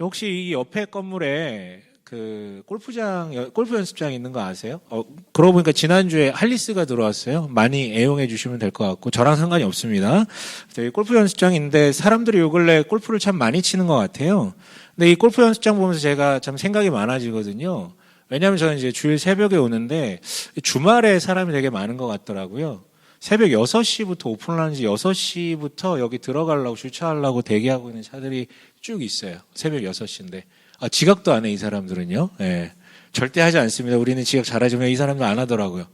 혹시 이 옆에 건물에 그 골프 연습장 있는 거 아세요? 그러고 보니까 지난주에 할리스가 들어왔어요. 많이 애용해 주시면 될 것 같고, 저랑 상관이 없습니다. 여기 골프 연습장인데 사람들이 요 근래 골프를 참 많이 치는 것 같아요. 근데 이 골프 연습장 보면서 제가 참 생각이 많아지거든요. 왜냐하면 저는 이제 주일 새벽에 오는데 주말에 사람이 되게 많은 것 같더라고요. 새벽 6시부터 오픈을 하는지 6시부터 여기 들어가려고 주차하려고 대기하고 있는 차들이 쭉 있어요. 새벽 6시인데. 지각도 안 해, 이 사람들은요. 예. 절대 하지 않습니다. 우리는 지각 잘하지만 이 사람들 안 하더라고요.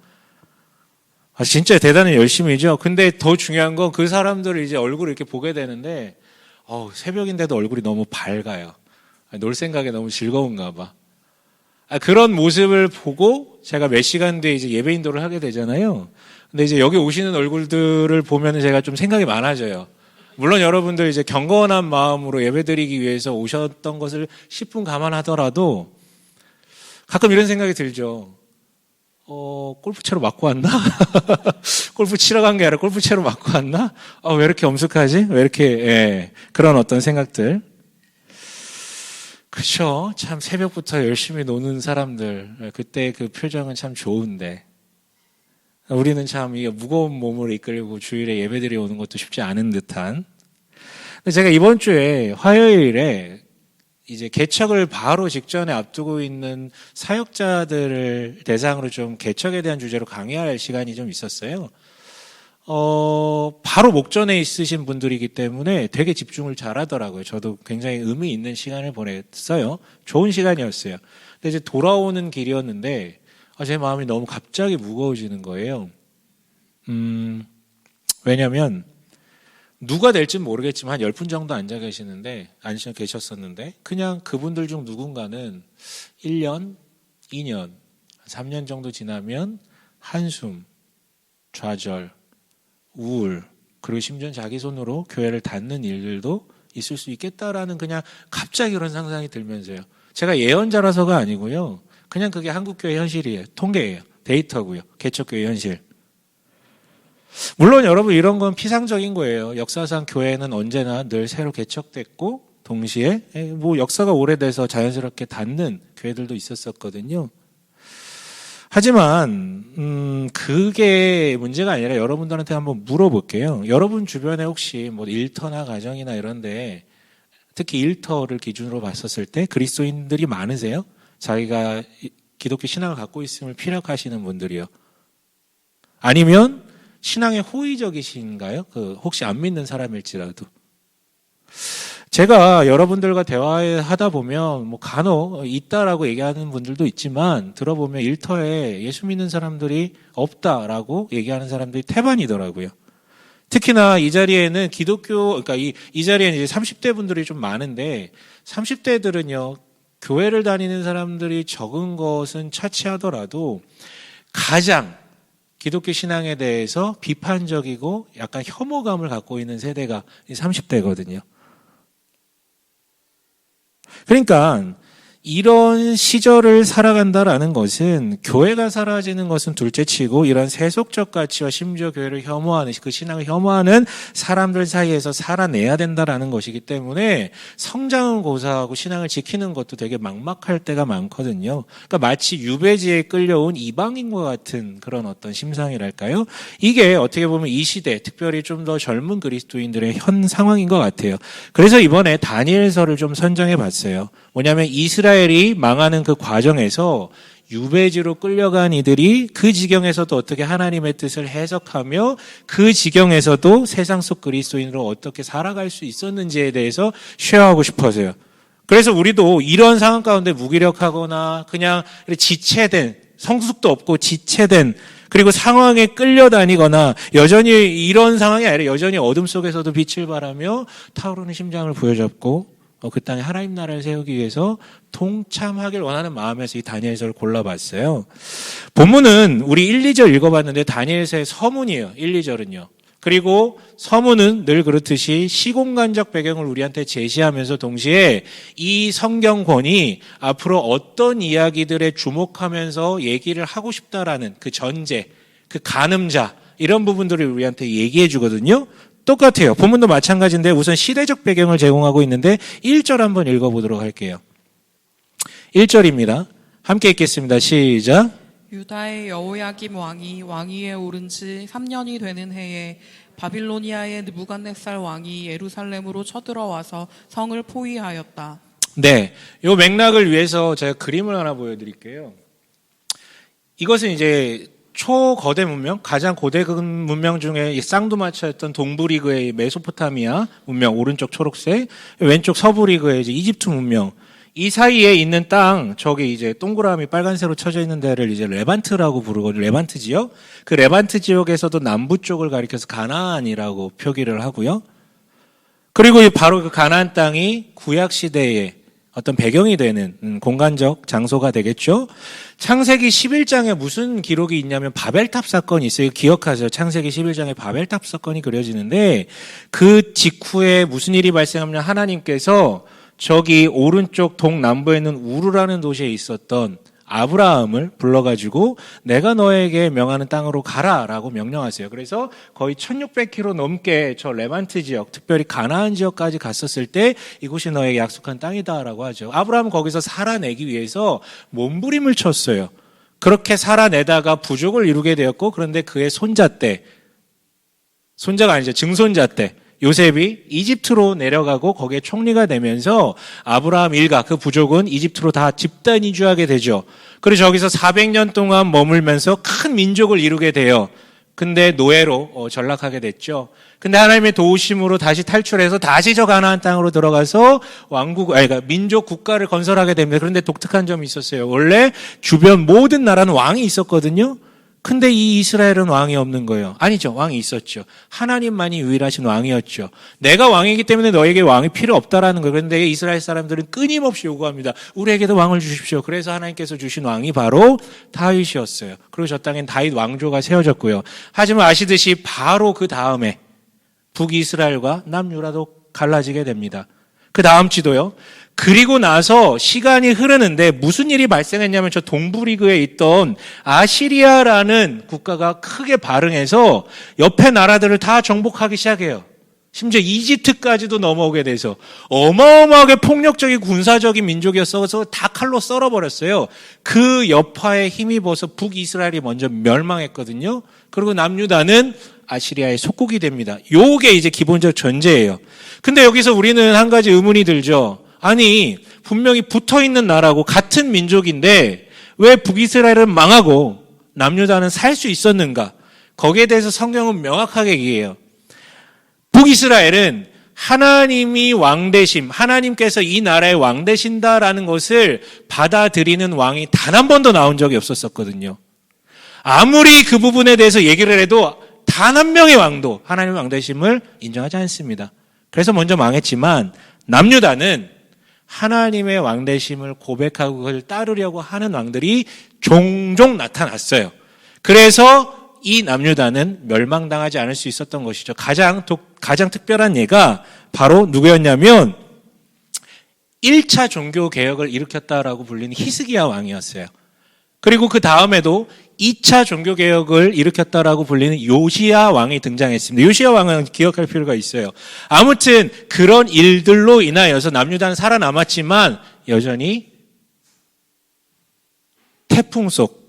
진짜 대단히 열심히죠. 근데 더 중요한 건 그 사람들을 이제 얼굴을 이렇게 보게 되는데, 새벽인데도 얼굴이 너무 밝아요. 놀 생각에 너무 즐거운가 봐. 그런 모습을 보고 제가 몇 시간 뒤에 이제 예배 인도를 하게 되잖아요. 근데 이제 여기 오시는 얼굴들을 보면 제가 좀 생각이 많아져요. 물론 여러분들 이제 경건한 마음으로 예배드리기 위해서 오셨던 것을 10분 감안하더라도 가끔 이런 생각이 들죠. 골프채로 맞고 왔나? 골프 치러 간 게 아니라 골프채로 맞고 왔나? 왜 이렇게 엄숙하지? 왜 이렇게, 그런 어떤 생각들. 그쵸. 참 새벽부터 열심히 노는 사람들. 그때 그 표정은 참 좋은데. 우리는 참 이 무거운 몸을 이끌고 주일에 예배드려 오는 것도 쉽지 않은 듯한. 근데 제가 이번 주에 화요일에 이제 개척을 바로 직전에 앞두고 있는 사역자들을 대상으로 좀 개척에 대한 주제로 강의할 시간이 좀 있었어요. 바로 목전에 있으신 분들이기 때문에 되게 집중을 잘 하더라고요. 저도 굉장히 의미 있는 시간을 보냈어요. 좋은 시간이었어요. 근데 이제 돌아오는 길이었는데, 제 마음이 너무 갑자기 무거워지는 거예요. 왜냐면, 누가 될진 모르겠지만 한 10분 정도 앉아 계셨었는데, 그냥 그분들 중 누군가는 1년, 2년, 3년 정도 지나면 한숨, 좌절, 우울, 그리고 심지어 자기 손으로 교회를 닫는 일들도 있을 수 있겠다라는 그냥 갑자기 그런 상상이 들면서요. 제가 예언자라서가 아니고요. 그냥 그게 한국교회 현실이에요. 통계예요. 데이터고요. 개척교회 현실. 물론 여러분 이런 건 피상적인 거예요. 역사상 교회는 언제나 늘 새로 개척됐고 동시에 역사가 오래돼서 자연스럽게 닫는 교회들도 있었었거든요. 하지만 그게 문제가 아니라 여러분들한테 한번 물어볼게요. 여러분 주변에 혹시 일터나 가정이나 이런데 특히 일터를 기준으로 봤었을 때 그리스도인들이 많으세요? 자기가 기독교 신앙을 갖고 있음을 피력하시는 분들이요. 아니면 신앙에 호의적이신가요? 혹시 안 믿는 사람일지라도. 제가 여러분들과 대화하다 보면 간혹 있다라고 얘기하는 분들도 있지만 들어보면 일터에 예수 믿는 사람들이 없다라고 얘기하는 사람들이 태반이더라고요. 특히나 이 자리에는 그러니까 이 자리에는 이제 30대 분들이 좀 많은데 30대들은요, 교회를 다니는 사람들이 적은 것은 차치하더라도 가장 기독교 신앙에 대해서 비판적이고 약간 혐오감을 갖고 있는 세대가 30대거든요. 그러니까 이런 시절을 살아간다라는 것은 교회가 사라지는 것은 둘째치고 이런 세속적 가치와 심지어 교회를 혐오하는 그 신앙을 혐오하는 사람들 사이에서 살아내야 된다라는 것이기 때문에 성장은 고사하고 신앙을 지키는 것도 되게 막막할 때가 많거든요. 그러니까 마치 유배지에 끌려온 이방인과 같은 그런 어떤 심상이랄까요? 이게 어떻게 보면 이 시대 특별히 좀 더 젊은 그리스도인들의 현 상황인 것 같아요. 그래서 이번에 다니엘서를 좀 선정해 봤어요. 뭐냐면 이스라엘이 망하는 그 과정에서 유배지로 끌려간 이들이 그 지경에서도 어떻게 하나님의 뜻을 해석하며 그 지경에서도 세상 속 그리스도인으로 어떻게 살아갈 수 있었는지에 대해서 쉐어하고 싶어서요. 그래서 우리도 이런 상황 가운데 무기력하거나 그냥 지체된, 성숙도 없고 지체된, 그리고 상황에 끌려다니거나 여전히 이런 상황이 아니라 여전히 어둠 속에서도 빛을 발하며 타오르는 심장을 부여잡고 그 땅에 하나님 나라를 세우기 위해서 동참하길 원하는 마음에서 이 다니엘서를 골라봤어요. 본문은 우리 1, 2절 읽어봤는데 다니엘서의 서문이에요. 1, 2절은요. 그리고 서문은 늘 그렇듯이 시공간적 배경을 우리한테 제시하면서 동시에 이 성경권이 앞으로 어떤 이야기들에 주목하면서 얘기를 하고 싶다라는 그 전제, 그 가늠자 이런 부분들을 우리한테 얘기해 주거든요. 똑같아요. 본문도 마찬가지인데 우선 시대적 배경을 제공하고 있는데 1절 한번 읽어보도록 할게요. 1절입니다. 함께 읽겠습니다. 시작. 유다의 여호야김 왕이 왕위에 오른 지 3년이 되는 해에 바빌로니아의 느부갓네살 왕이 예루살렘으로 쳐들어와서 성을 포위하였다. 네, 이 맥락을 위해서 제가 그림을 하나 보여드릴게요. 이것은 이제 초거대 문명, 가장 고대 문명 중에 쌍두마차였던 동부리그의 메소포타미아 문명, 오른쪽 초록색, 왼쪽 서부리그의 이제 이집트 문명, 이 사이에 있는 땅, 저기 이제 동그라미 빨간색으로 쳐져 있는 데를 이제 레반트라고 부르거든요. 레반트 지역. 그 레반트 지역에서도 남부 쪽을 가리켜서 가나안이라고 표기를 하고요. 그리고 바로 그 가나안 땅이 구약 시대의 어떤 배경이 되는 공간적 장소가 되겠죠. 창세기 11장에 무슨 기록이 있냐면 바벨탑 사건이 있어요. 기억하세요. 창세기 11장에 바벨탑 사건이 그려지는데 그 직후에 무슨 일이 발생하면 하나님께서 저기 오른쪽 동남부에 있는 우르라는 도시에 있었던 아브라함을 불러가지고 내가 너에게 명하는 땅으로 가라라고 명령하세요. 그래서 거의 1600km 넘게 저 레반트 지역, 특별히 가나안 지역까지 갔었을 때 이곳이 너에게 약속한 땅이다라고 하죠. 아브라함은 거기서 살아내기 위해서 몸부림을 쳤어요. 그렇게 살아내다가 부족을 이루게 되었고, 그런데 그의 손자 때, 손자가 아니죠, 증손자 때 요셉이 이집트로 내려가고 거기에 총리가 되면서 아브라함 일가, 그 부족은 이집트로 다 집단 이주하게 되죠. 그리고 저기서 400년 동안 머물면서 큰 민족을 이루게 돼요. 근데 노예로 전락하게 됐죠. 근데 하나님의 도우심으로 다시 탈출해서 다시 저 가나안 땅으로 들어가서 그러니까 민족 국가를 건설하게 됩니다. 그런데 독특한 점이 있었어요. 원래 주변 모든 나라는 왕이 있었거든요. 근데 이 이스라엘은 왕이 없는 거예요. 아니죠. 왕이 있었죠. 하나님만이 유일하신 왕이었죠. 내가 왕이기 때문에 너에게 왕이 필요 없다라는 거예요. 그런데 이스라엘 사람들은 끊임없이 요구합니다. 우리에게도 왕을 주십시오. 그래서 하나님께서 주신 왕이 바로 다윗이었어요. 그리고 저 땅엔 다윗 왕조가 세워졌고요. 하지만 아시듯이 바로 그 다음에 북이스라엘과 남유다도 갈라지게 됩니다. 그 다음 지도요. 그리고 나서 시간이 흐르는데 무슨 일이 발생했냐면 저 동부리그에 있던 아시리아라는 국가가 크게 발흥해서 옆에 나라들을 다 정복하기 시작해요. 심지어 이집트까지도 넘어오게 돼서 어마어마하게 폭력적인 군사적인 민족이었어서 다 칼로 썰어버렸어요. 그 여파에 힘입어서 북이스라엘이 먼저 멸망했거든요. 그리고 남유다는 아시리아의 속국이 됩니다. 요게 이제 기본적 전제예요. 근데 여기서 우리는 한 가지 의문이 들죠. 아니, 분명히 붙어있는 나라고 같은 민족인데 왜 북이스라엘은 망하고 남유다는 살 수 있었는가? 거기에 대해서 성경은 명확하게 얘기해요. 북이스라엘은 하나님이 왕되심, 하나님께서 이 나라의 왕 되신다라는 것을 받아들이는 왕이 단 한 번도 나온 적이 없었거든요. 아무리 그 부분에 대해서 얘기를 해도 단 한 명의 왕도 하나님의 왕 되심을 인정하지 않습니다. 그래서 먼저 망했지만 남유다는 하나님의 왕되심을 고백하고 그걸 따르려고 하는 왕들이 종종 나타났어요. 그래서 이 남유다는 멸망당하지 않을 수 있었던 것이죠. 가장 특별한 예가 바로 누구였냐면 1차 종교개혁을 일으켰다라고 불리는 히스기야 왕이었어요. 그리고 그 다음에도 2차 종교개혁을 일으켰다라고 불리는 요시야 왕이 등장했습니다. 요시야 왕은 기억할 필요가 있어요. 아무튼 그런 일들로 인하여서 남유다는 살아남았지만 여전히 태풍 속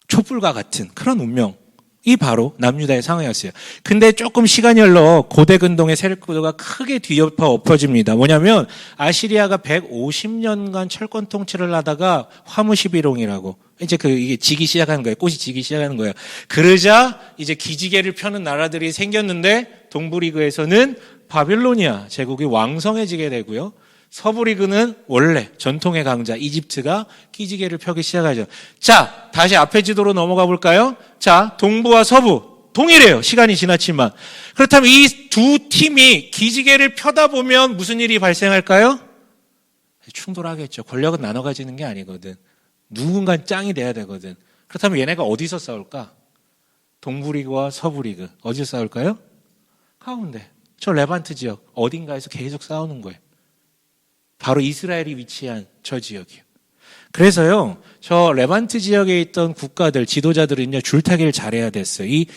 촛불과 같은 그런 운명이 바로 남유다의 상황이었어요. 근데 조금 시간이 흘러 고대 근동의 세력 구도가 크게 뒤엎어 엎어집니다. 뭐냐면 아시리아가 150년간 철권 통치를 하다가 화무시비롱이라고 이제 이게 지기 시작하는 거예요. 꽃이 지기 시작하는 거예요. 그러자 이제 기지개를 펴는 나라들이 생겼는데 동부리그에서는 바빌로니아 제국이 왕성해지게 되고요. 서부리그는 원래 전통의 강자 이집트가 기지개를 펴기 시작하죠. 자, 다시 앞에 지도로 넘어가 볼까요? 자, 동부와 서부 동일해요. 시간이 지났지만. 그렇다면 이 두 팀이 기지개를 펴다 보면 무슨 일이 발생할까요? 충돌하겠죠. 권력은 나눠 가지는 게 아니거든. 누군가 짱이 돼야 되거든. 그렇다면 얘네가 어디서 싸울까? 동부리그와 서부리그 어디서 싸울까요? 가운데 저 레반트 지역 어딘가에서 계속 싸우는 거예요. 바로 이스라엘이 위치한 저 지역이요. 그래서요, 저 레반트 지역에 있던 국가들, 지도자들은요, 줄타기를 잘해야 됐어요. 이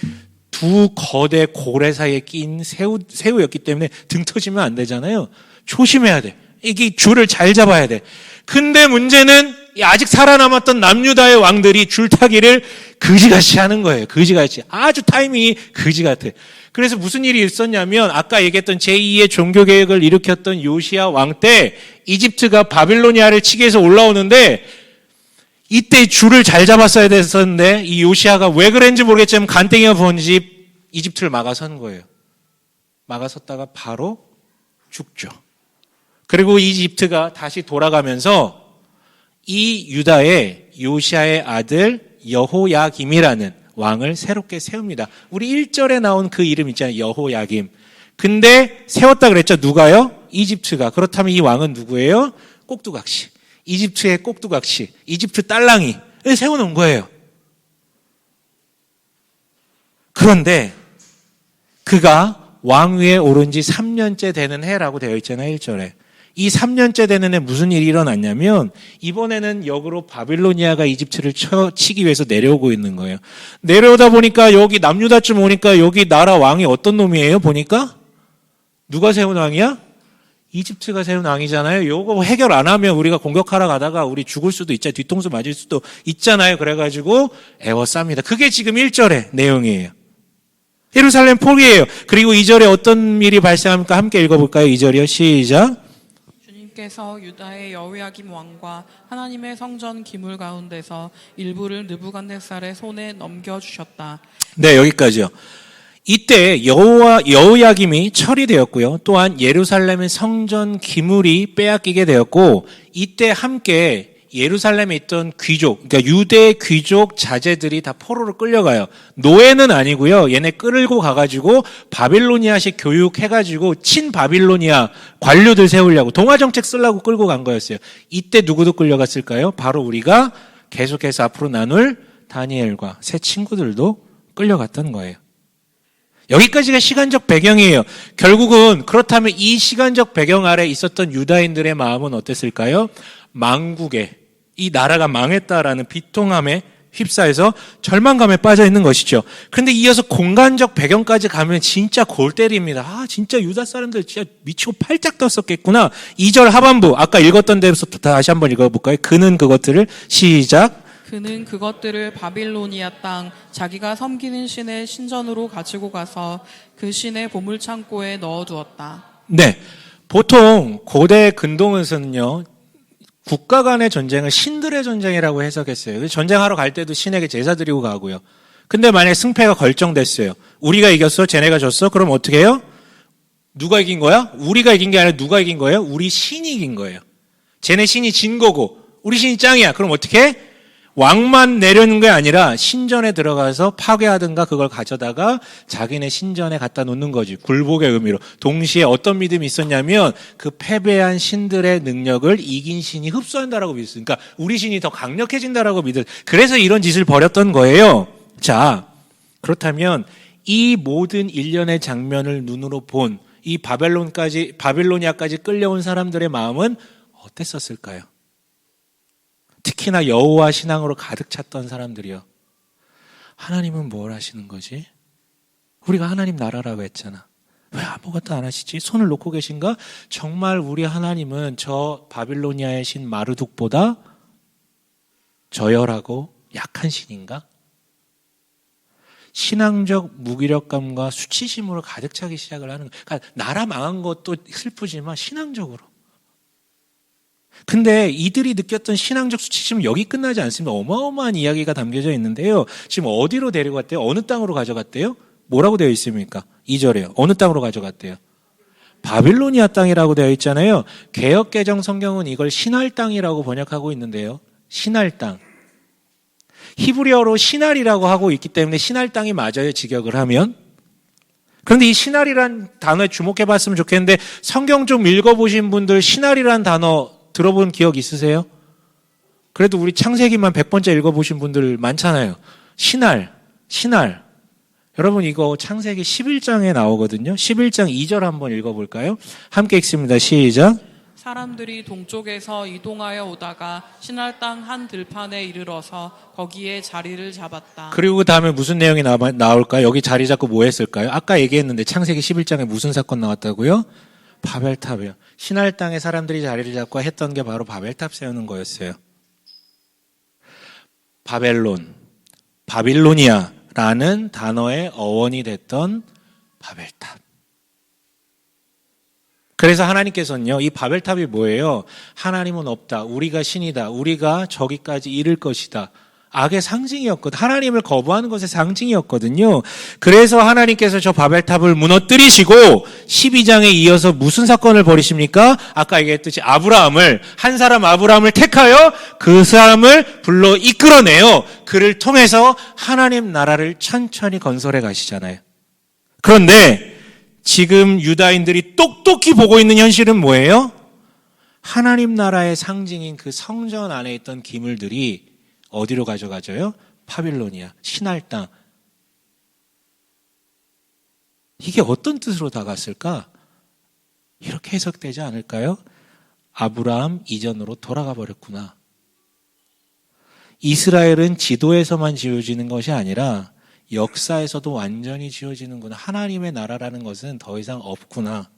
두 거대 고래 사이에 낀 새우였기 때문에 등 터지면 안 되잖아요. 조심해야 돼. 이게 줄을 잘 잡아야 돼. 근데 문제는 아직 살아남았던 남유다의 왕들이 줄타기를 그지같이 하는 거예요. 그지같이. 아주 타이밍이 그지 같아. 그래서 무슨 일이 있었냐면 아까 얘기했던 제2의 종교개혁을 일으켰던 요시야 왕 때 이집트가 바빌로니아를 치기 위해서 올라오는데 이때 줄을 잘 잡았어야 됐었는데 이 요시야가 왜 그랬는지 모르겠지만 간땡이가 부은지 이집트를 막아선 거예요. 막아섰다가 바로 죽죠. 그리고 이집트가 다시 돌아가면서 이 유다의 요시야의 아들 여호야김이라는 왕을 새롭게 세웁니다. 우리 1절에 나온 그 이름 있잖아요. 여호야김. 근데 세웠다 그랬죠. 누가요? 이집트가. 그렇다면 이 왕은 누구예요? 꼭두각시. 이집트의 꼭두각시. 이집트 딸랑이. 세워놓은 거예요. 그런데 그가 왕위에 오른 지 3년째 되는 해라고 되어 있잖아요. 1절에. 이 3년째 되는 해 무슨 일이 일어났냐면 이번에는 역으로 바빌로니아가 이집트를 치기 위해서 내려오고 있는 거예요. 내려오다 보니까 여기 남유다쯤 오니까 여기 나라 왕이 어떤 놈이에요? 보니까 누가 세운 왕이야? 이집트가 세운 왕이잖아요. 요거 해결 안 하면 우리가 공격하러 가다가 우리 죽을 수도 있잖아요. 뒤통수 맞을 수도 있잖아요. 그래가지고 애워쌉니다. 그게 지금 1절의 내용이에요. 예루살렘 포기해요. 그리고 2절에 어떤 일이 발생합니까? 함께 읽어볼까요? 2절이요. 시작. 주님께서 유다의 여호야김 왕과 하나님의 성전 기물 가운데서 일부를 느부갓네살의 손에 넘겨주셨다. 네, 여기까지요. 이때 여호야김이 처리되었고요. 또한 예루살렘의 성전 기물이 빼앗기게 되었고 이때 함께 예루살렘에 있던 귀족, 그러니까 유대 귀족 자제들이 다 포로로 끌려가요. 노예는 아니고요. 얘네 끌고 가가지고 바빌로니아식 교육해가지고 친바빌로니아 관료들 세우려고 동아정책 쓰려고 끌고 간 거였어요. 이때 누구도 끌려갔을까요? 바로 우리가 계속해서 앞으로 나눌 다니엘과 새 친구들도 끌려갔던 거예요. 여기까지가 시간적 배경이에요. 결국은 그렇다면 이 시간적 배경 아래 있었던 유다인들의 마음은 어땠을까요? 망국에 이 나라가 망했다라는 비통함에 휩싸여서 절망감에 빠져 있는 것이죠. 그런데 이어서 공간적 배경까지 가면 진짜 골 때립니다. 아, 진짜 유다 사람들 진짜 미치고 팔짝 떴었겠구나. 2절 하반부 아까 읽었던 데부터 다시 한번 읽어볼까요? 그는 그것들을 시작. 그는 그것들을 바빌로니아 땅 자기가 섬기는 신의 신전으로 가지고 가서 그 신의 보물창고에 넣어두었다. 네, 보통 고대 근동에서는요. 국가 간의 전쟁을 신들의 전쟁이라고 해석했어요. 전쟁하러 갈 때도 신에게 제사 드리고 가고요. 근데 만약에 승패가 결정됐어요. 우리가 이겼어? 쟤네가 졌어? 그럼 어떻게 해요? 누가 이긴 거야? 우리가 이긴 게 아니라 누가 이긴 거예요? 우리 신이 이긴 거예요. 쟤네 신이 진 거고 우리 신이 짱이야. 그럼 어떻게 해? 왕만 내려는 게 아니라 신전에 들어가서 파괴하든가 그걸 가져다가 자기네 신전에 갖다 놓는 거지. 굴복의 의미로. 동시에 어떤 믿음이 있었냐면 그 패배한 신들의 능력을 이긴 신이 흡수한다라고 믿었어요. 그러니까 우리 신이 더 강력해진다라고 믿었어요. 그래서 이런 짓을 벌였던 거예요. 자, 그렇다면 이 모든 일련의 장면을 눈으로 본 이 바빌로니아까지 끌려온 사람들의 마음은 어땠었을까요? 특히나 여호와 신앙으로 가득 찼던 사람들이요. 하나님은 뭘 하시는 거지? 우리가 하나님 나라라고 했잖아. 왜 아무것도 안 하시지? 손을 놓고 계신가? 정말 우리 하나님은 저 바빌로니아의 신 마르둑보다 저열하고 약한 신인가? 신앙적 무기력감과 수치심으로 가득 차기 시작을 하는 거예요. 그러니까 나라 망한 것도 슬프지만 신앙적으로. 근데 이들이 느꼈던 신앙적 수치심은 여기 끝나지 않습니다. 어마어마한 이야기가 담겨져 있는데요. 지금 어디로 데려갔대요? 어느 땅으로 가져갔대요? 뭐라고 되어 있습니까? 2절에요. 어느 땅으로 가져갔대요? 바빌로니아 땅이라고 되어 있잖아요. 개역개정 성경은 이걸 신할 땅이라고 번역하고 있는데요. 신할 땅. 히브리어로 신할이라고 하고 있기 때문에 신할 땅이 맞아요. 직역을 하면. 그런데 이 신할이란 단어에 주목해 봤으면 좋겠는데 성경 좀 읽어보신 분들 신할이란 단어 들어본 기억 있으세요? 그래도 우리 창세기만 100번째 읽어보신 분들 많잖아요. 신할. 여러분 이거 창세기 11장에 나오거든요. 11장 2절 한번 읽어볼까요? 함께 읽습니다. 시작. 사람들이 동쪽에서 이동하여 오다가 신할 땅 한 들판에 이르러서 거기에 자리를 잡았다. 그리고 그 다음에 무슨 내용이 나올까요? 여기 자리 잡고 뭐 했을까요? 아까 얘기했는데 창세기 11장에 무슨 사건 나왔다고요? 바벨탑이요. 신할 땅에 사람들이 자리를 잡고 했던 게 바로 바벨탑 세우는 거였어요. 바빌로니아라는 단어의 어원이 됐던 바벨탑. 그래서 하나님께서는요, 이 바벨탑이 뭐예요? 하나님은 없다. 우리가 신이다. 우리가 저기까지 이를 것이다. 악의 상징이었거든. 하나님을 거부하는 것의 상징이었거든요. 그래서 하나님께서 저 바벨탑을 무너뜨리시고 12장에 이어서 무슨 사건을 벌이십니까? 아까 얘기했듯이 한 사람 아브라함을 택하여 그 사람을 불러 이끌어내요. 그를 통해서 하나님 나라를 천천히 건설해 가시잖아요. 그런데 지금 유다인들이 똑똑히 보고 있는 현실은 뭐예요? 하나님 나라의 상징인 그 성전 안에 있던 기물들이 어디로 가져가져요? 바빌로니아, 신할 땅. 이게 어떤 뜻으로 다갔을까? 이렇게 해석되지 않을까요? 아브라함 이전으로 돌아가 버렸구나. 이스라엘은 지도에서만 지어지는 것이 아니라 역사에서도 완전히 지어지는구나. 하나님의 나라라는 것은 더 이상 없구나.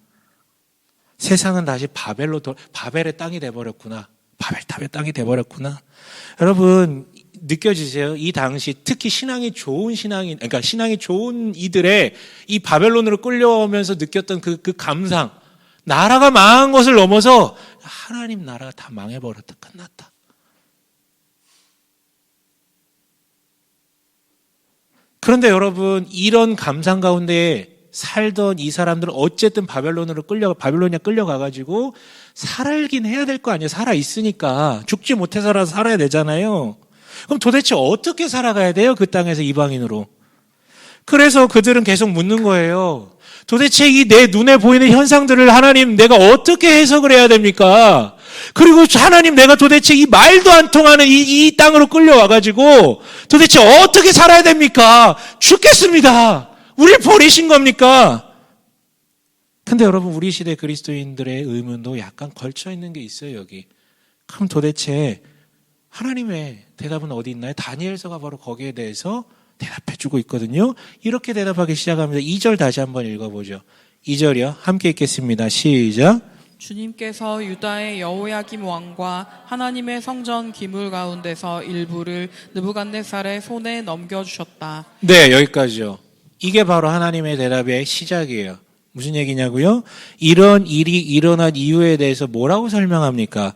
세상은 다시 바벨의 땅이 돼버렸구나. 바벨탑의 땅이 돼버렸구나. 여러분 느껴지세요? 이 당시 특히 신앙이 좋은 이들의 이 바벨론으로 끌려오면서 느꼈던 그 감상. 나라가 망한 것을 넘어서 하나님 나라가 다 망해버렸다. 끝났다. 그런데 여러분 이런 감상 가운데 살던 이 사람들은 어쨌든 바빌로니아 끌려가가지고 살긴 해야 될 거 아니에요. 살아있으니까. 죽지 못해서라도 살아야 되잖아요. 그럼 도대체 어떻게 살아가야 돼요? 그 땅에서 이방인으로. 그래서 그들은 계속 묻는 거예요. 도대체 이 내 눈에 보이는 현상들을 하나님 내가 어떻게 해석을 해야 됩니까? 그리고 하나님 내가 도대체 이 말도 안 통하는 이 땅으로 끌려와가지고 도대체 어떻게 살아야 됩니까? 죽겠습니다. 우리를 버리신 겁니까? 근데 여러분 우리 시대 그리스도인들의 의문도 약간 걸쳐 있는 게 있어요. 여기. 그럼 도대체 하나님의 대답은 어디 있나요? 다니엘서가 바로 거기에 대해서 대답해 주고 있거든요. 이렇게 대답하기 시작합니다. 2절 다시 한번 읽어보죠. 2절이요. 함께 읽겠습니다. 시작. 주님께서 유다의 여호야김 왕과 하나님의 성전 기물 가운데서 일부를 느부갓네살의 손에 넘겨주셨다. 네, 여기까지요. 이게 바로 하나님의 대답의 시작이에요. 무슨 얘기냐고요? 이런 일이 일어난 이유에 대해서 뭐라고 설명합니까?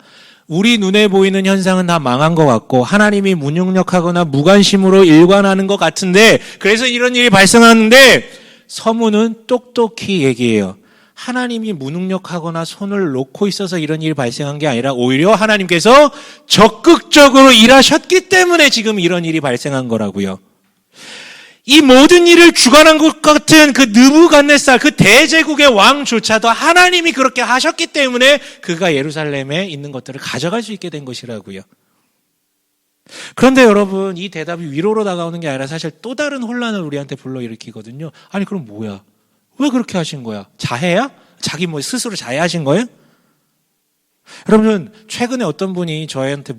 우리 눈에 보이는 현상은 다 망한 것 같고 하나님이 무능력하거나 무관심으로 일관하는 것 같은데 그래서 이런 일이 발생하는데 서문은 똑똑히 얘기해요. 하나님이 무능력하거나 손을 놓고 있어서 이런 일이 발생한 게 아니라 오히려 하나님께서 적극적으로 일하셨기 때문에 지금 이런 일이 발생한 거라고요. 이 모든 일을 주관한 것 같은 그 느부갓네살 그 대제국의 왕조차도 하나님이 그렇게 하셨기 때문에 그가 예루살렘에 있는 것들을 가져갈 수 있게 된 것이라고요. 그런데 여러분 이 대답이 위로로 다가오는 게 아니라 사실 또 다른 혼란을 우리한테 불러일으키거든요. 아니 그럼 뭐야? 왜 그렇게 하신 거야? 자해야? 자기 스스로 자해하신 거예요? 여러분 최근에 어떤 분이 저희한테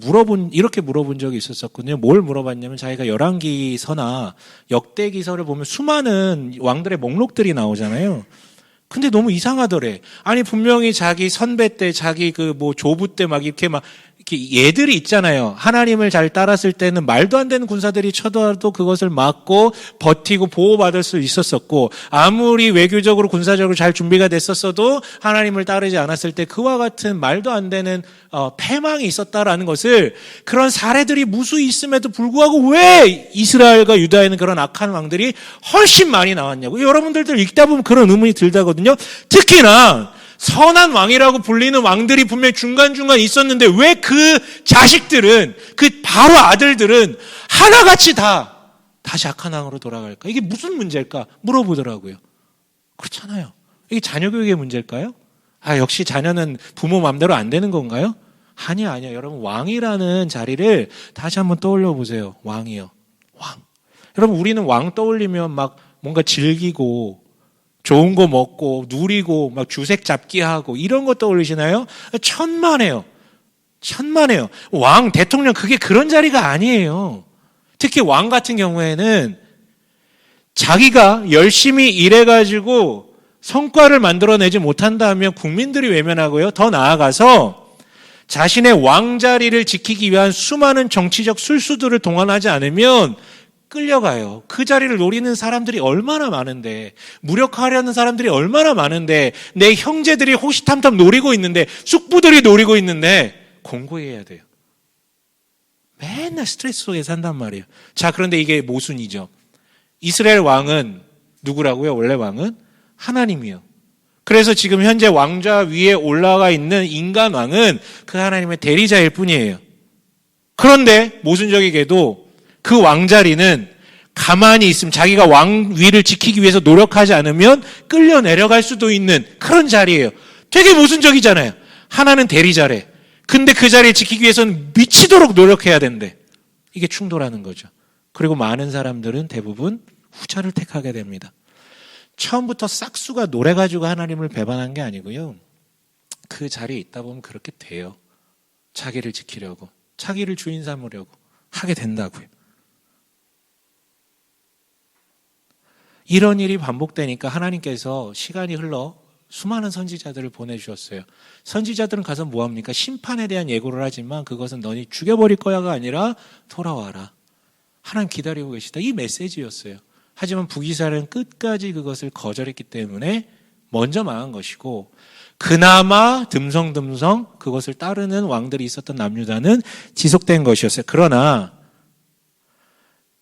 이렇게 물어본 적이 있었거든요. 뭘 물어봤냐면 자기가 열왕기서나 역대기서를 보면 수많은 왕들의 목록들이 나오잖아요. 근데 너무 이상하더래. 아니 분명히 자기 선배 때 자기 조부 때 이렇게 얘들이 있잖아요. 하나님을 잘 따랐을 때는 말도 안 되는 군사들이 쳐들어도 그것을 막고 버티고 보호받을 수 있었었고 아무리 외교적으로 군사적으로 잘 준비가 됐었어도 하나님을 따르지 않았을 때 그와 같은 말도 안 되는 패망이 있었다라는 것을 그런 사례들이 무수히 있음에도 불구하고 왜 이스라엘과 유다에는 그런 악한 왕들이 훨씬 많이 나왔냐고. 여러분들도 읽다 보면 그런 의문이 들다거든요. 특히나 선한 왕이라고 불리는 왕들이 분명히 중간중간 있었는데 왜 그 자식들은 그 바로 아들들은 하나같이 다시 악한 왕으로 돌아갈까? 이게 무슨 문제일까? 물어보더라고요. 그렇잖아요. 이게 자녀 교육의 문제일까요? 역시 자녀는 부모 마음대로 안 되는 건가요? 아니요. 여러분 왕이라는 자리를 다시 한번 떠올려 보세요. 왕이요. 왕. 여러분 우리는 왕 떠올리면 뭔가 즐기고 좋은 거 먹고 누리고 막 주색 잡기 하고 이런 거 떠올리시나요? 천만에요. 천만에요. 왕, 대통령 그게 그런 자리가 아니에요. 특히 왕 같은 경우에는 자기가 열심히 일해가지고 성과를 만들어내지 못한다면 국민들이 외면하고요. 더 나아가서 자신의 왕자리를 지키기 위한 수많은 정치적 술수들을 동원하지 않으면 끌려가요. 그 자리를 노리는 사람들이 얼마나 많은데, 무력화하려는 사람들이 얼마나 많은데, 내 형제들이 호시탐탐 노리고 있는데, 숙부들이 노리고 있는데 공고히 해야 돼요. 맨날 스트레스 속에 산단 말이에요. 자, 그런데 이게 모순이죠. 이스라엘 왕은 누구라고요? 원래 왕은 하나님이요. 그래서 지금 현재 왕좌 위에 올라가 있는 인간 왕은 그 하나님의 대리자일 뿐이에요. 그런데 모순적이게도 그 왕자리는 가만히 있으면 자기가 왕위를 지키기 위해서 노력하지 않으면 끌려 내려갈 수도 있는 그런 자리예요. 되게 모순적이잖아요. 하나는 대리자래. 근데 그 자리를 지키기 위해서는 미치도록 노력해야 된대. 이게 충돌하는 거죠. 그리고 많은 사람들은 대부분 후자를 택하게 됩니다. 처음부터 싹수가 노래가지고 하나님을 배반한 게 아니고요. 그 자리에 있다 보면 그렇게 돼요. 자기를 지키려고, 자기를 주인 삼으려고 하게 된다고요. 이런 일이 반복되니까 하나님께서 시간이 흘러 수많은 선지자들을 보내주셨어요. 선지자들은 가서 뭐합니까? 심판에 대한 예고를 하지만 그것은 너희 죽여버릴 거야가 아니라 돌아와라. 하나님 기다리고 계시다. 이 메시지였어요. 하지만 북이스라엘은 끝까지 그것을 거절했기 때문에 먼저 망한 것이고, 그나마 듬성듬성 그것을 따르는 왕들이 있었던 남유다는 지속된 것이었어요. 그러나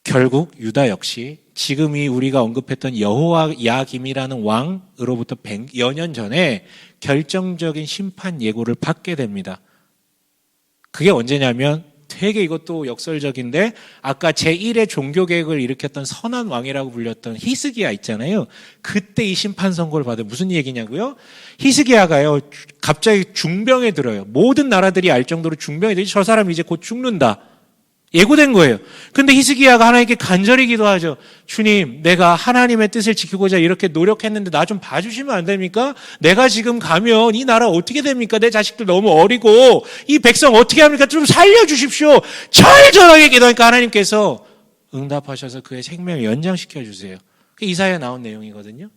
결국 유다 역시 지금이 우리가 언급했던 여호야김이라는 왕으로부터 100여 년 전에 결정적인 심판 예고를 받게 됩니다. 그게 언제냐면 되게 이것도 역설적인데, 아까 제1의 종교개혁을 일으켰던 선한 왕이라고 불렸던 히스기야 있잖아요. 그때 이 심판 선고를 받은, 무슨 얘기냐고요? 히스기야가요 갑자기 중병에 들어요. 모든 나라들이 알 정도로 중병에 들지, 저 사람 이제 곧 죽는다 예고된 거예요. 근데 히스기야가 하나님께 간절히 기도하죠. 주님, 내가 하나님의 뜻을 지키고자 이렇게 노력했는데 나 좀 봐주시면 안 됩니까? 내가 지금 가면 이 나라 어떻게 됩니까? 내 자식들 너무 어리고 이 백성 어떻게 합니까? 좀 살려주십시오. 절절하게 기도하니까 하나님께서 응답하셔서 그의 생명을 연장시켜 주세요. 그게 이사야에 나온 내용이거든요.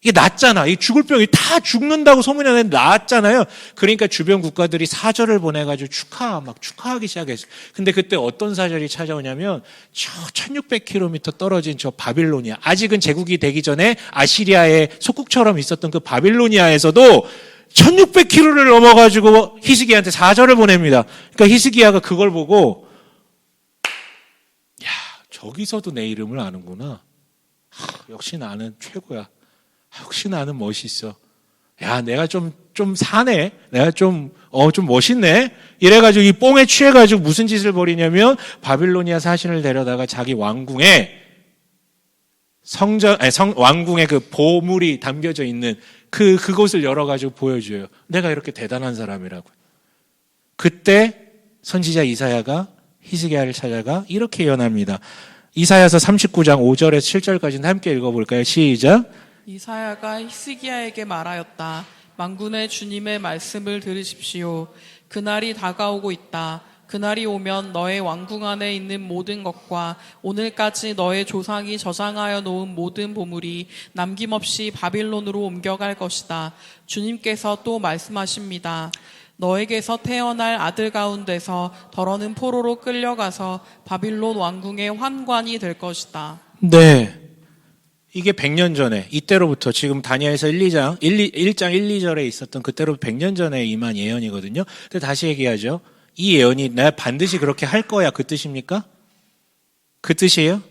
이게 낫잖아. 이 죽을 병이 다 죽는다고 소문이 나는데 낫잖아요. 그러니까 주변 국가들이 사절을 보내가지고 축하하기 시작했어요. 근데 그때 어떤 사절이 찾아오냐면, 저 1600km 떨어진 저 바빌로니아, 아직은 제국이 되기 전에 아시리아의 속국처럼 있었던 그 바빌로니아에서도 1600km를 넘어가지고 히스기야한테 사절을 보냅니다. 그러니까 히스기야가 그걸 보고, 야, 저기서도 내 이름을 아는구나. 역시 나는 최고야. 혹시 나는 멋있어. 야, 내가 좀 사네. 내가 좀 멋있네. 이래가지고 이 뽕에 취해가지고 무슨 짓을 벌이냐면, 바빌로니아 사신을 데려다가 자기 왕궁에 왕궁에 그 보물이 담겨져 있는 그곳을 열어가지고 보여줘요. 내가 이렇게 대단한 사람이라고. 그때 선지자 이사야가 히스기야를 찾아가 이렇게 예언합니다. 이사야서 39장 5절에서 7절까지는 함께 읽어볼까요? 시작. 이사야가 히스기야에게 말하였다. 만군의 주님의 말씀을 들으십시오. 그날이 다가오고 있다. 그날이 오면 너의 왕궁 안에 있는 모든 것과 오늘까지 너의 조상이 저장하여 놓은 모든 보물이 남김없이 바빌론으로 옮겨갈 것이다. 주님께서 또 말씀하십니다. 너에게서 태어날 아들 가운데서 더러는 포로로 끌려가서 바빌론 왕궁의 환관이 될 것이다. 네. 이게 100년 전에, 이때로부터 지금 다니엘서 1장 1, 2절에 있었던 그때로 100년 전에 임한 예언이거든요. 근데 다시 얘기하죠. 이 예언이 내가 반드시 그렇게 할 거야, 그 뜻입니까? 그 뜻이에요?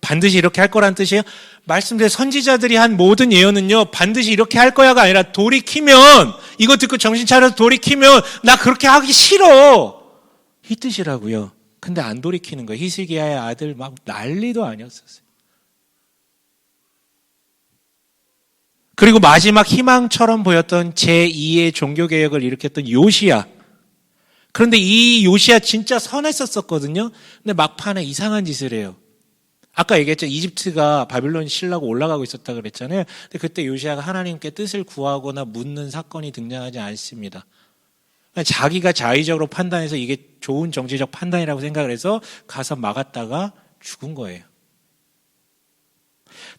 반드시 이렇게 할 거란 뜻이에요? 말씀드린 선지자들이 한 모든 예언은요, 반드시 이렇게 할 거야가 아니라 돌이키면, 이거 듣고 정신 차려서 돌이키면 나 그렇게 하기 싫어, 이 뜻이라고요. 근데 안 돌이키는 거예요. 히스기야의 아들 막 난리도 아니었었어요. 그리고 마지막 희망처럼 보였던 제2의 종교개혁을 일으켰던 요시야. 그런데 이 요시야 진짜 선했었거든요. 근데 막판에 이상한 짓을 해요. 아까 얘기했죠. 이집트가 바빌론 신라고 올라가고 있었다 그랬잖아요. 근데 그때 요시아가 하나님께 뜻을 구하거나 묻는 사건이 등장하지 않습니다. 자기가 자의적으로 판단해서 이게 좋은 정치적 판단이라고 생각을 해서 가서 막았다가 죽은 거예요.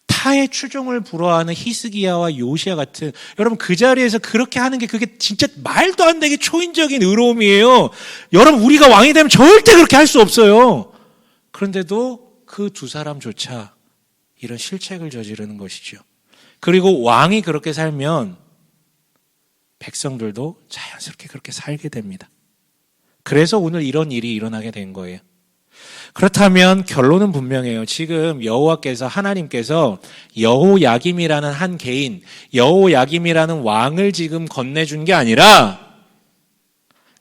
타의 추종을 불허하는 히스기야와 요시야 같은, 여러분 그 자리에서 그렇게 하는 게 그게 진짜 말도 안 되게 초인적인 의로움이에요. 여러분 우리가 왕이 되면 절대 그렇게 할 수 없어요. 그런데도 그 두 사람조차 이런 실책을 저지르는 것이죠. 그리고 왕이 그렇게 살면 백성들도 자연스럽게 그렇게 살게 됩니다. 그래서 오늘 이런 일이 일어나게 된 거예요. 그렇다면 결론은 분명해요. 지금 여호와께서, 하나님께서 여호야김이라는 한 개인, 여호야김이라는 왕을 지금 건네준 게 아니라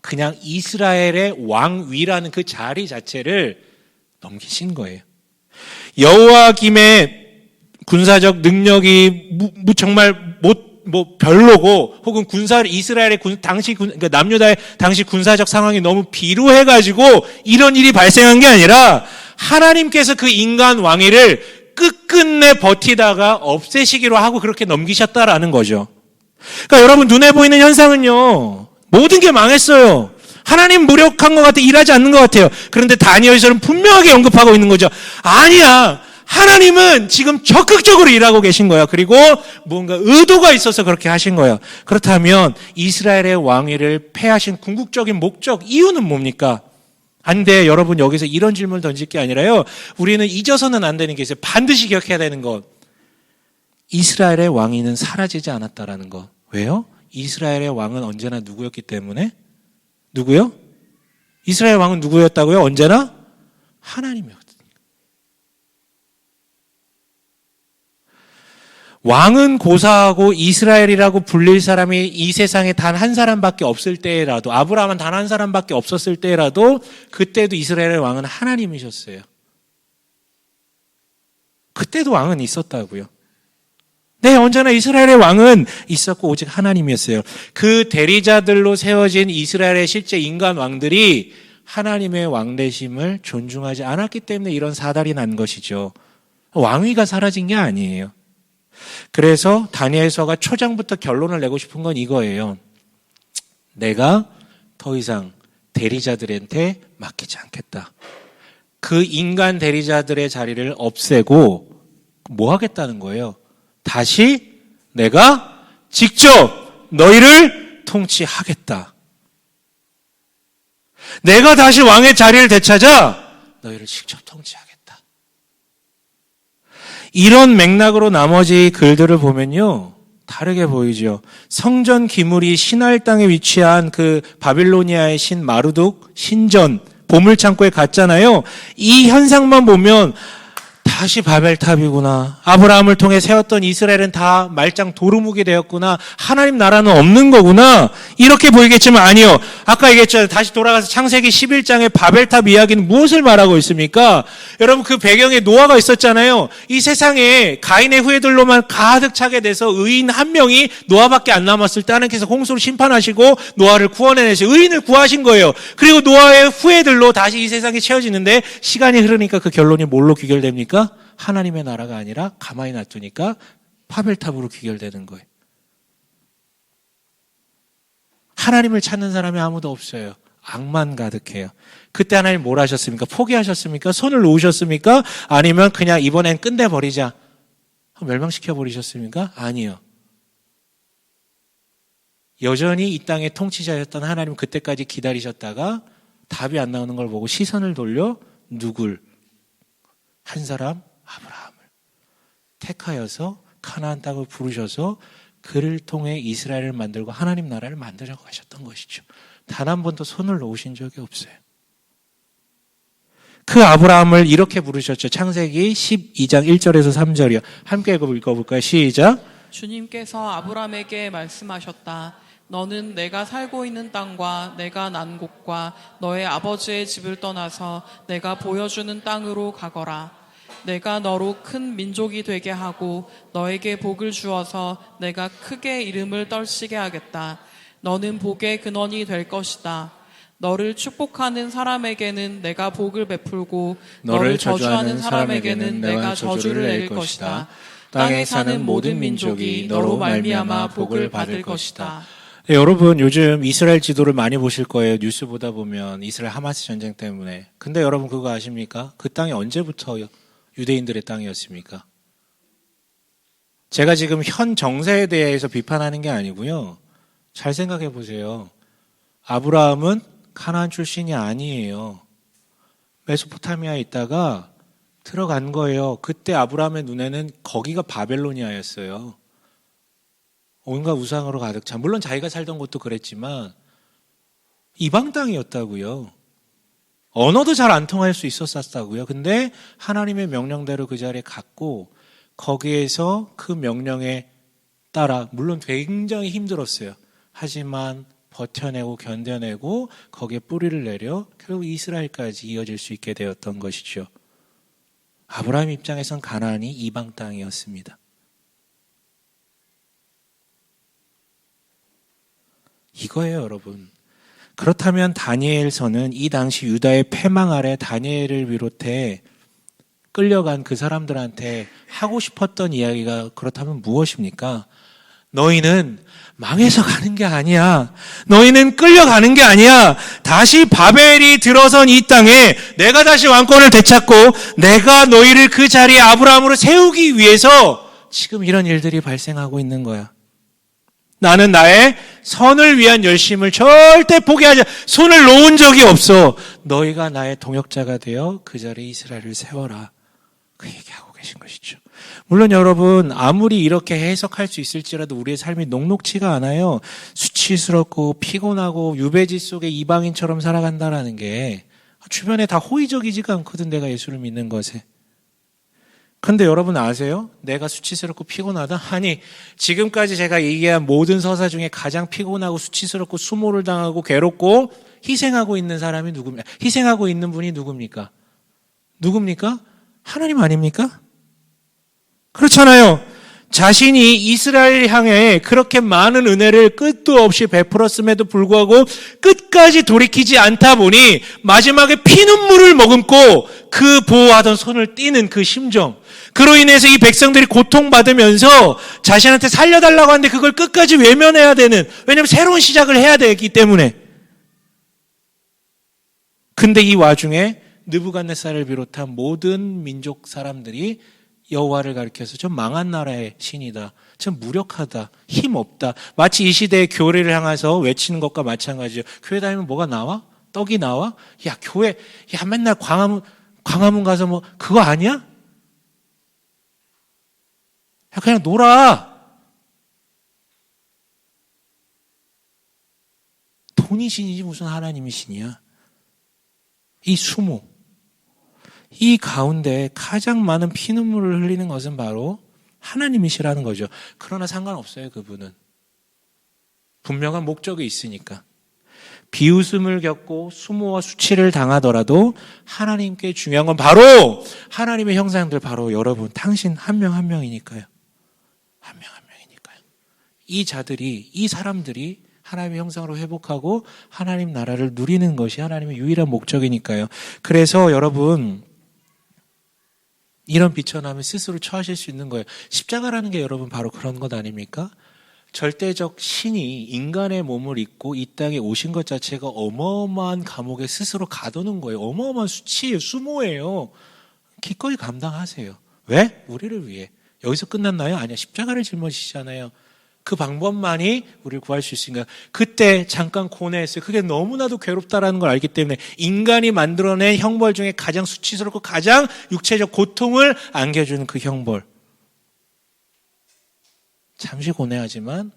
그냥 이스라엘의 왕위라는 그 자리 자체를 넘기신 거예요. 여호야김의 군사적 능력이 정말 별로고, 혹은 이스라엘의 그러니까 남유다의 당시 군사적 상황이 너무 비루해가지고 이런 일이 발생한 게 아니라 하나님께서 그 인간 왕위를 끝끝내 버티다가 없애시기로 하고 그렇게 넘기셨다라는 거죠. 그러니까 여러분 눈에 보이는 현상은요, 모든 게 망했어요. 하나님 무력한 것 같아, 일하지 않는 것 같아요. 그런데 다니엘서는 분명하게 언급하고 있는 거죠. 아니야. 하나님은 지금 적극적으로 일하고 계신 거야. 그리고 뭔가 의도가 있어서 그렇게 하신 거야. 그렇다면 이스라엘의 왕위를 폐하신 궁극적인 목적, 이유는 뭡니까? 안돼. 여러분 여기서 이런 질문을 던질 게 아니라요, 우리는 잊어서는 안 되는 게 있어요. 반드시 기억해야 되는 것. 이스라엘의 왕위는 사라지지 않았다라는 것. 왜요? 이스라엘의 왕은 언제나 누구였기 때문에? 누구요? 이스라엘 왕은 누구였다고요? 언제나 하나님이었거든요. 왕은 고사하고 이스라엘이라고 불릴 사람이 이 세상에 단 한 사람밖에 없을 때라도, 아브라함은 단 한 사람밖에 없었을 때라도 그때도 이스라엘의 왕은 하나님이셨어요. 그때도 왕은 있었다고요. 네, 언제나 이스라엘의 왕은 있었고 오직 하나님이었어요. 그 대리자들로 세워진 이스라엘의 실제 인간 왕들이 하나님의 왕되심을 존중하지 않았기 때문에 이런 사달이 난 것이죠. 왕위가 사라진 게 아니에요. 그래서 다니엘서가 초장부터 결론을 내고 싶은 건 이거예요. 내가 더 이상 대리자들한테 맡기지 않겠다. 그 인간 대리자들의 자리를 없애고 뭐 하겠다는 거예요? 다시 내가 직접 너희를 통치하겠다. 내가 다시 왕의 자리를 되찾아 너희를 직접 통치하겠다. 이런 맥락으로 나머지 글들을 보면요, 다르게 보이죠. 성전 기물이 신할 땅에 위치한 그 바빌로니아의 신 마르둑 신전 보물창고에 갔잖아요. 이 현상만 보면 다시 바벨탑이구나. 아브라함을 통해 세웠던 이스라엘은 다 말짱 도루묵이 되었구나. 하나님 나라는 없는 거구나. 이렇게 보이겠지만 아니요. 아까 얘기했잖아요. 다시 돌아가서 창세기 11장의 바벨탑 이야기는 무엇을 말하고 있습니까? 여러분 그 배경에 노아가 있었잖아요. 이 세상에 가인의 후예들로만 가득 차게 돼서 의인 한 명이 노아밖에 안 남았을 때 하나님께서 홍수로 심판하시고 노아를 구원해내시고 의인을 구하신 거예요. 그리고 노아의 후예들로 다시 이 세상이 채워지는데 시간이 흐르니까 그 결론이 뭘로 귀결됩니까? 하나님의 나라가 아니라 가만히 놔두니까 바벨탑으로 귀결되는 거예요. 하나님을 찾는 사람이 아무도 없어요. 악만 가득해요. 그때 하나님 뭘 하셨습니까? 포기하셨습니까? 손을 놓으셨습니까? 아니면 그냥 이번엔 끝내버리자, 멸망시켜버리셨습니까? 아니요. 여전히 이 땅의 통치자였던 하나님 그때까지 기다리셨다가 답이 안 나오는 걸 보고 시선을 돌려 누굴? 한 사람, 아브라함을 택하여서 가나안 땅을 부르셔서 그를 통해 이스라엘을 만들고 하나님 나라를 만들어 가셨던 것이죠. 단 한 번도 손을 놓으신 적이 없어요. 그 아브라함을 이렇게 부르셨죠. 창세기 12장 1절에서 3절이요. 함께 읽어볼까요? 시작. 주님께서 아브라함에게 말씀하셨다. 너는 내가 살고 있는 땅과 내가 난 곳과 너의 아버지의 집을 떠나서 내가 보여주는 땅으로 가거라. 내가 너로 큰 민족이 되게 하고 너에게 복을 주어서 내가 크게 이름을 떨치게 하겠다. 너는 복의 근원이 될 것이다. 너를 축복하는 사람에게는 내가 복을 베풀고 너를 너를 저주하는 사람에게는 내가 저주를 내릴 것이다. 땅에 사는 모든 민족이 너로 말미암아 복을 받을 것이다. 네, 여러분 요즘 이스라엘 지도를 많이 보실 거예요. 뉴스 보다 보면 이스라엘 하마스 전쟁 때문에. 근데 여러분 그거 아십니까? 그 땅이 언제부터 유대인들의 땅이었습니까? 제가 지금 현 정세에 대해서 비판하는 게 아니고요. 잘 생각해 보세요. 아브라함은 가나안 출신이 아니에요. 메소포타미아에 있다가 들어간 거예요. 그때 아브라함의 눈에는 거기가 바벨로니아였어요. 온갖 우상으로 가득 차. 물론 자기가 살던 곳도 그랬지만 이방 땅이었다고요. 언어도 잘 안 통할 수 있었다고요. 근데 하나님의 명령대로 그 자리에 갔고 거기에서 그 명령에 따라 물론 굉장히 힘들었어요. 하지만 버텨내고 견뎌내고 거기에 뿌리를 내려 결국 이스라엘까지 이어질 수 있게 되었던 것이죠. 아브라함 입장에선 가나안이 이방 땅이었습니다. 이거예요, 여러분. 그렇다면 다니엘서는 이 당시 유다의 패망 아래 다니엘을 비롯해 끌려간 그 사람들한테 하고 싶었던 이야기가 그렇다면 무엇입니까? 너희는 망해서 가는 게 아니야. 너희는 끌려가는 게 아니야. 다시 바벨이 들어선 이 땅에 내가 다시 왕권을 되찾고 내가 너희를 그 자리에 아브라함으로 세우기 위해서 지금 이런 일들이 발생하고 있는 거야. 나는 나의 선을 위한 열심을 절대 포기하지, 손을 놓은 적이 없어. 너희가 나의 동역자가 되어 그 자리에 이스라엘을 세워라. 그 얘기하고 계신 것이죠. 물론 여러분 아무리 이렇게 해석할 수 있을지라도 우리의 삶이 녹록치가 않아요. 수치스럽고 피곤하고 유배지 속에 이방인처럼 살아간다라는 게 주변에 다 호의적이지가 않거든. 내가 예수를 믿는 것에. 근데 여러분 아세요? 내가 수치스럽고 피곤하다? 아니 지금까지 제가 얘기한 모든 서사 중에 가장 피곤하고 수치스럽고 수모를 당하고 괴롭고 희생하고 있는 사람이 누굽니까? 희생하고 있는 분이 누굽니까? 누굽니까? 하나님 아닙니까? 그렇잖아요. 자신이 이스라엘 향해 그렇게 많은 은혜를 끝도 없이 베풀었음에도 불구하고 끝까지 돌이키지 않다 보니 마지막에 피눈물을 머금고 그 보호하던 손을 떼는 그 심정, 그로 인해서 이 백성들이 고통받으면서 자신한테 살려달라고 하는데 그걸 끝까지 외면해야 되는, 왜냐하면 새로운 시작을 해야 되기 때문에. 근데 이 와중에 느부갓네살을 비롯한 모든 민족 사람들이 여호와를 가리켜서 좀 망한 나라의 신이다, 좀 무력하다, 힘없다, 마치 이 시대의 교회를 향해서 외치는 것과 마찬가지죠. 교회 다니면 뭐가 나와? 떡이 나와? 야 교회, 야 맨날 광화문 가서 뭐 그거 아니야? 야 그냥 놀아. 돈이 신이지 무슨 하나님이 신이야. 이 수모, 이 가운데 가장 많은 피눈물을 흘리는 것은 바로 하나님이시라는 거죠. 그러나 상관없어요. 그분은 분명한 목적이 있으니까. 비웃음을 겪고 수모와 수치를 당하더라도 하나님께 중요한 건 바로 하나님의 형상들, 바로 여러분 당신 한 명 한 명이니까요. 한 명 한 명이니까요. 이 자들이, 이 사람들이 하나님의 형상으로 회복하고 하나님 나라를 누리는 것이 하나님의 유일한 목적이니까요. 그래서 여러분 이런 비천함을 스스로 처하실 수 있는 거예요. 십자가라는 게 여러분 바로 그런 것 아닙니까? 절대적 신이 인간의 몸을 입고 이 땅에 오신 것 자체가 어마어마한 감옥에 스스로 가두는 거예요. 어마어마한 수치예요. 수모예요. 기꺼이 감당하세요. 왜? 우리를 위해. 여기서 끝났나요? 아니야. 십자가를 짊어지시잖아요. 그 방법만이 우리를 구할 수 있으니까. 그때 잠깐 고뇌했어요. 그게 너무나도 괴롭다라는 걸 알기 때문에 인간이 만들어낸 형벌 중에 가장 수치스럽고 가장 육체적 고통을 안겨주는 그 형벌. 잠시 고뇌하지만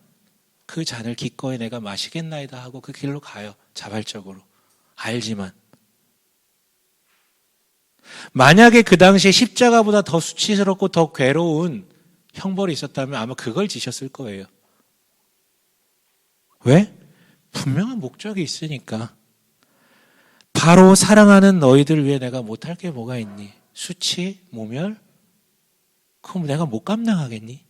그 잔을 기꺼이 내가 마시겠나이다 하고 그 길로 가요. 자발적으로. 알지만. 만약에 그 당시에 십자가보다 더 수치스럽고 더 괴로운 형벌이 있었다면 아마 그걸 지셨을 거예요. 왜? 분명한 목적이 있으니까. 바로 사랑하는 너희들 위해 내가 못할 게 뭐가 있니? 수치, 모멸? 그럼 내가 못 감당하겠니?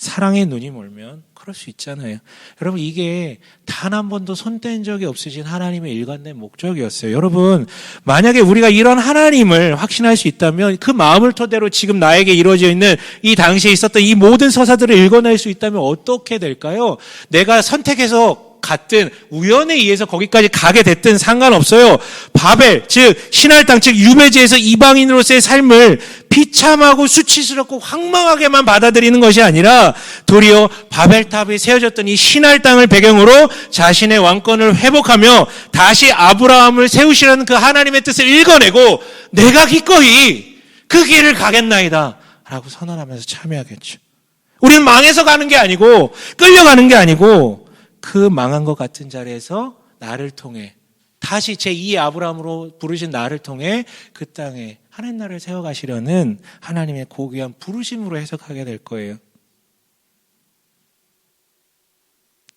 사랑의 눈이 멀면 그럴 수 있잖아요. 여러분, 이게 단 한 번도 손댄 적이 없으신 하나님의 일관된 목적이었어요. 여러분, 만약에 우리가 이런 하나님을 확신할 수 있다면 그 마음을 토대로 지금 나에게 이루어져 있는 이 당시에 있었던 이 모든 서사들을 읽어낼 수 있다면 어떻게 될까요? 내가 선택해서 갔든 우연에 의해서 거기까지 가게 됐든 상관없어요. 바벨, 즉 신할 땅, 즉 유배지에서 이방인으로서의 삶을 비참하고 수치스럽고 황망하게만 받아들이는 것이 아니라 도리어 바벨탑이 세워졌던 이 신할 땅을 배경으로 자신의 왕권을 회복하며 다시 아브라함을 세우시라는 그 하나님의 뜻을 읽어내고 내가 기꺼이 그 길을 가겠나이다 라고 선언하면서 참여하겠죠. 우리는 망해서 가는 게 아니고 끌려가는 게 아니고 그 망한 것 같은 자리에서 나를 통해 다시 제2의 아브라함으로 부르신 나를 통해 그 땅에 하나님 나라를 세워가시려는 하나님의 고귀한 부르심으로 해석하게 될 거예요.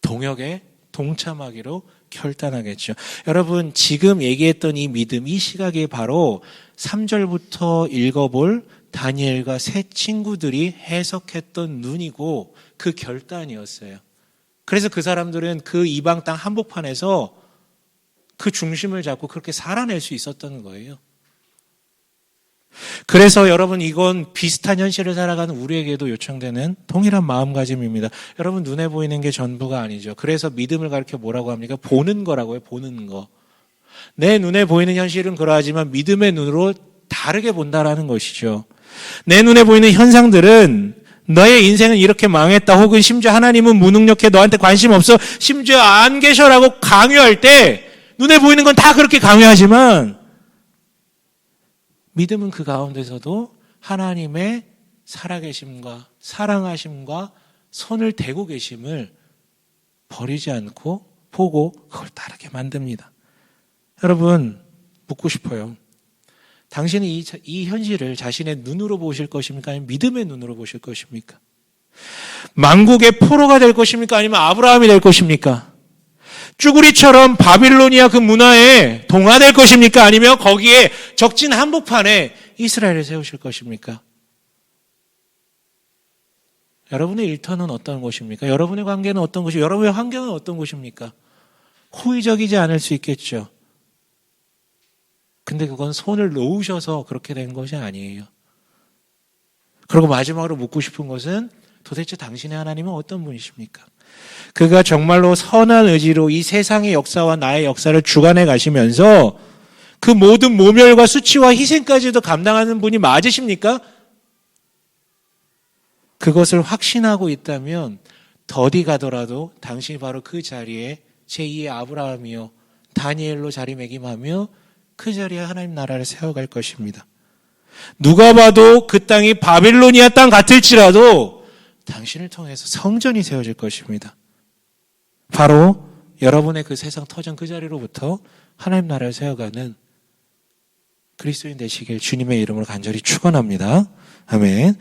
동역에 동참하기로 결단하겠죠. 여러분, 지금 얘기했던 이 믿음, 이 시각이 바로 3절부터 읽어볼 다니엘과 세 친구들이 해석했던 눈이고 그 결단이었어요. 그래서 그 사람들은 그 이방 땅 한복판에서 그 중심을 잡고 그렇게 살아낼 수 있었던 거예요. 그래서 여러분, 이건 비슷한 현실을 살아가는 우리에게도 요청되는 동일한 마음가짐입니다. 여러분, 눈에 보이는 게 전부가 아니죠. 그래서 믿음을 가르쳐 뭐라고 합니까? 보는 거라고요. 보는 거. 내 눈에 보이는 현실은 그러하지만 믿음의 눈으로 다르게 본다라는 것이죠. 내 눈에 보이는 현상들은 너의 인생은 이렇게 망했다, 혹은 심지어 하나님은 무능력해, 너한테 관심 없어, 심지어 안 계셔라고 강요할 때 눈에 보이는 건 다 그렇게 강요하지만 믿음은 그 가운데서도 하나님의 살아계심과 사랑하심과 손을 대고 계심을 버리지 않고 보고 그걸 따르게 만듭니다. 여러분, 묻고 싶어요. 당신은 이 현실을 자신의 눈으로 보실 것입니까? 아니면 믿음의 눈으로 보실 것입니까? 만국의 포로가 될 것입니까? 아니면 아브라함이 될 것입니까? 쭈구리처럼 바빌로니아 그 문화에 동화될 것입니까? 아니면 거기에 적진 한복판에 이스라엘을 세우실 것입니까? 여러분의 일터는 어떤 곳입니까? 여러분의 관계는 어떤 곳이, 여러분의 환경은 어떤 곳입니까? 호의적이지 않을 수 있겠죠. 근데 그건 손을 놓으셔서 그렇게 된 것이 아니에요. 그리고 마지막으로 묻고 싶은 것은 도대체 당신의 하나님은 어떤 분이십니까? 그가 정말로 선한 의지로 이 세상의 역사와 나의 역사를 주관해 가시면서 그 모든 모멸과 수치와 희생까지도 감당하는 분이 맞으십니까? 그것을 확신하고 있다면 더디 가더라도 당신이 바로 그 자리에 제2의 아브라함이요 다니엘로 자리매김하며 그 자리에 하나님 나라를 세워갈 것입니다. 누가 봐도 그 땅이 바빌로니아 땅 같을지라도 당신을 통해서 성전이 세워질 것입니다. 바로 여러분의 그 세상 터전 그 자리로부터 하나님 나라를 세워가는 그리스도인 되시길 주님의 이름으로 간절히 축원합니다. 아멘.